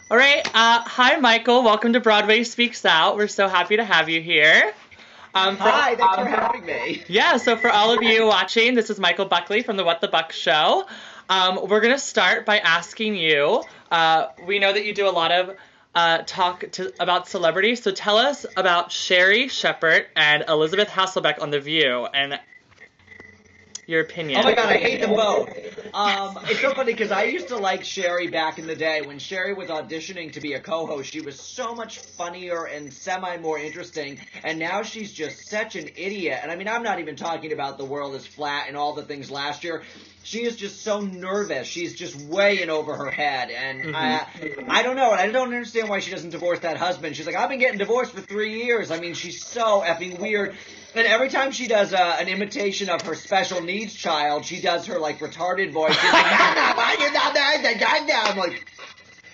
All right. Hi, Michael. Welcome to Broadway Speaks Out. We're so happy to have you here. Hi, thanks for having me. Yeah, so for all of you watching, this is Michael Buckley from the What the Buck Show. We're going to start by asking you, we know that you do a lot of about celebrities, so tell us about Sherri Shepherd and Elizabeth Hasselbeck on The View, and your opinion. Oh my god, I hate them both. It's so funny because I used to like Sherri back in the day. When Sherri was auditioning to be a co-host, she was so much funnier and more interesting, and now she's just such an idiot. And I mean, I'm not even talking about the world is flat and all the things last year. She is just so nervous. She's just way in over her head. And I don't know. And I don't understand why she doesn't divorce that husband. She's like, I've been getting divorced for 3 years. I mean, she's so effing weird. And every time she does an imitation of her special needs child, she does her, like, retarded voice. She's like, I'm like,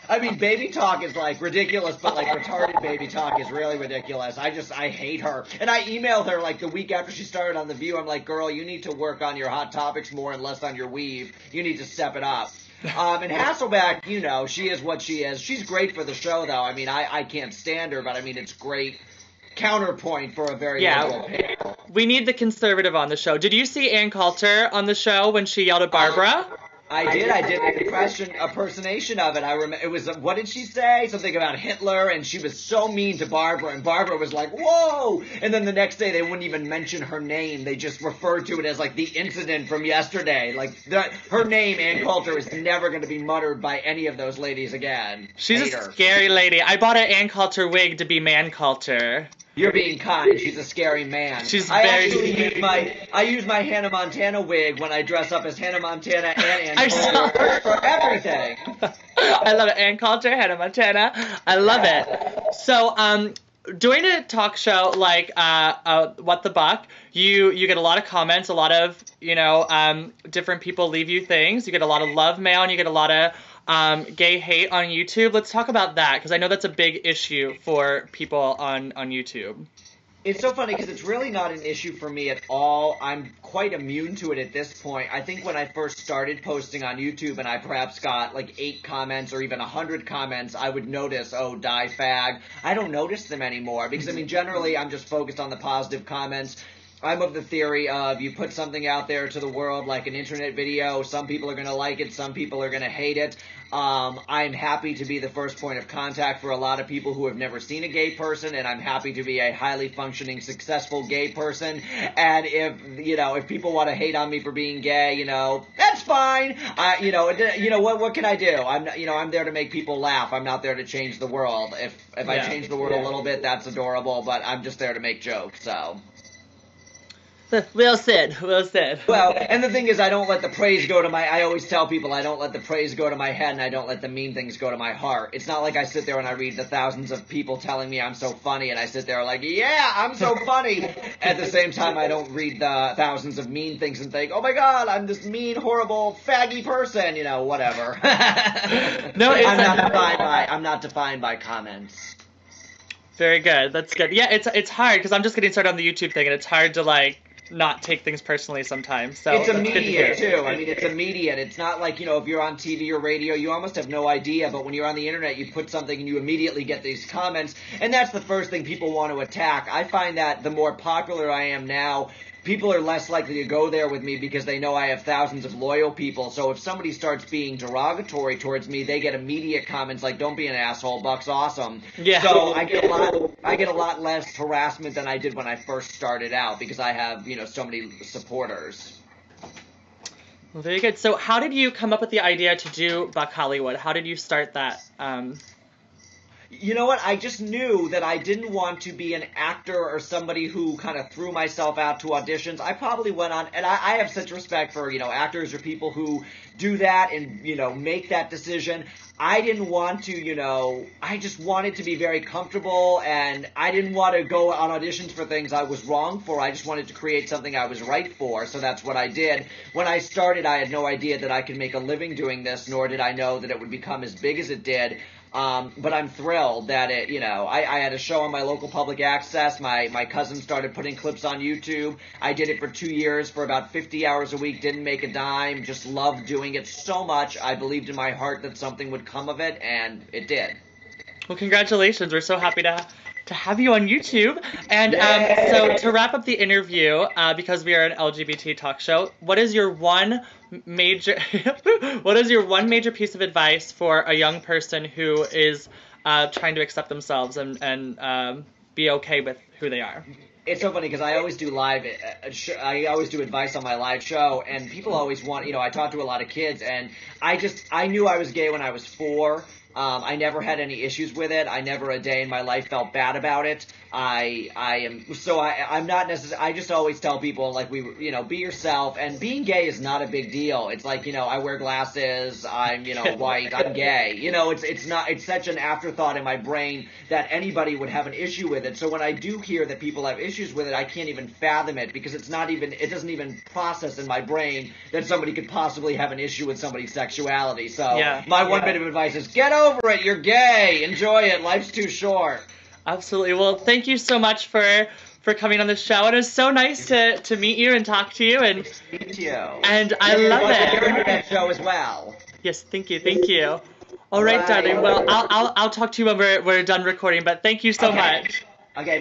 I mean, baby talk is, like, ridiculous, but, like, retarded baby talk is really ridiculous. I hate her. And I emailed her, like, the week after she started on The View. I'm like, girl, you need to work on your hot topics more and less on your weave. You need to step it up. And Hasselbeck, you know, she is what she is. She's great for the show, though. I mean, I can't stand her, but, I mean, it's great counterpoint for a very liberal panel. We need the conservative on the show. Did you see Ann Coulter on the show when she yelled at Barbara? I did an impersonation of it. I remember it was, what did she say? Something about Hitler, and she was so mean to Barbara, and Barbara was like, whoa! And then the next day they wouldn't even mention her name. They just referred to it as like the incident from yesterday. Like her name, Ann Coulter, is never going to be muttered by any of those ladies again. She's a scary lady. I bought an Ann Coulter wig to be Man Coulter. You're being kind. She's a scary man. I use my Hannah Montana wig when I dress up as Hannah Montana and Ann Coulter for everything. I love it. Ann Coulter, Hannah Montana. I love it. So, doing a talk show like What the Buck, you get a lot of comments, a lot of, different people leave you things. You get a lot of love mail, and you get a lot of gay hate on YouTube. Let's talk about that, because I know that's a big issue for people on YouTube. It's so funny because it's really not an issue for me at all. I'm quite immune to it at this point. I think when I first started posting on YouTube and I perhaps got like 8 comments or even 100 comments, I would notice, oh, die fag. I don't notice them anymore because, I mean, generally I'm just focused on the positive comments. I'm of the theory of you put something out there to the world like an internet video. Some people are going to like it. Some people are going to hate it. I'm happy to be the first point of contact for a lot of people who have never seen a gay person, and I'm happy to be a highly functioning, successful gay person. And if people want to hate on me for being gay, that's fine. What can I do? I'm there to make people laugh. I'm not there to change the world. If I change the world a little bit, that's adorable, but I'm just there to make jokes, so. Well said. Well, and the thing is, I don't let the praise go to I always tell people I don't let the praise go to my head and I don't let the mean things go to my heart. It's not like I sit there and I read the thousands of people telling me I'm so funny and I sit there like, yeah, I'm so funny. At the same time, I don't read the thousands of mean things and think, oh my god, I'm this mean, horrible, faggy person, whatever. No, I'm not defined by comments. Very good. That's good. Yeah, it's hard because I'm just getting started on the YouTube thing and it's hard to not take things personally sometimes. So it's immediate too. I mean, it's immediate. It's not like, if you're on TV or radio, you almost have no idea. But when you're on the internet, you put something and you immediately get these comments. And that's the first thing people want to attack. I find that the more popular I am now, people are less likely to go there with me because they know I have thousands of loyal people. So if somebody starts being derogatory towards me, they get immediate comments like, don't be an asshole, Buck's awesome. Yeah. So I get a lot less harassment than I did when I first started out because I have, so many supporters. Well, very good. So how did you come up with the idea to do Buck Hollywood? How did you start that? You know what? I just knew that I didn't want to be an actor or somebody who kind of threw myself out to auditions. I probably went on, and I have such respect for, actors or people who do that and, make that decision. I didn't want to, I just wanted to be very comfortable, and I didn't want to go on auditions for things I was wrong for. I just wanted to create something I was right for, so that's what I did. When I started, I had no idea that I could make a living doing this, nor did I know that it would become as big as it did. But I'm thrilled that it, I had a show on my local public access. My cousin started putting clips on YouTube. I did it for 2 years for about 50 hours a week, didn't make a dime, just loved doing doing it so much. I believed in my heart that something would come of it, and it did. Well, congratulations. We're so happy to have you on YouTube. And so to wrap up the interview, because we are an LGBT talk show, what is your one major piece of advice for a young person who is trying to accept themselves and be okay with who they are? It's so funny because I always do I always do advice on my live show, and people always want, I talk to a lot of kids, and I knew I was gay when I was 4. I never had any issues with it. I never a day in my life felt bad about it. I'm not necessarily, I just always tell people, like, be yourself, and being gay is not a big deal. It's like, I wear glasses, I'm, white, I'm gay. It's such an afterthought in my brain that anybody would have an issue with it. So when I do hear that people have issues with it, I can't even fathom it, because it doesn't even process in my brain that somebody could possibly have an issue with somebody's sexuality. So my one bit of advice is get over it. You're gay. Enjoy it. Life's too short. Absolutely. Well, thank you so much for coming on the show. It was so nice to meet you and talk to you. And meet you. And I love it. That show as well. Yes, thank you. All right, darling. Well, I'll talk to you when we're done recording. But thank you so much. Okay.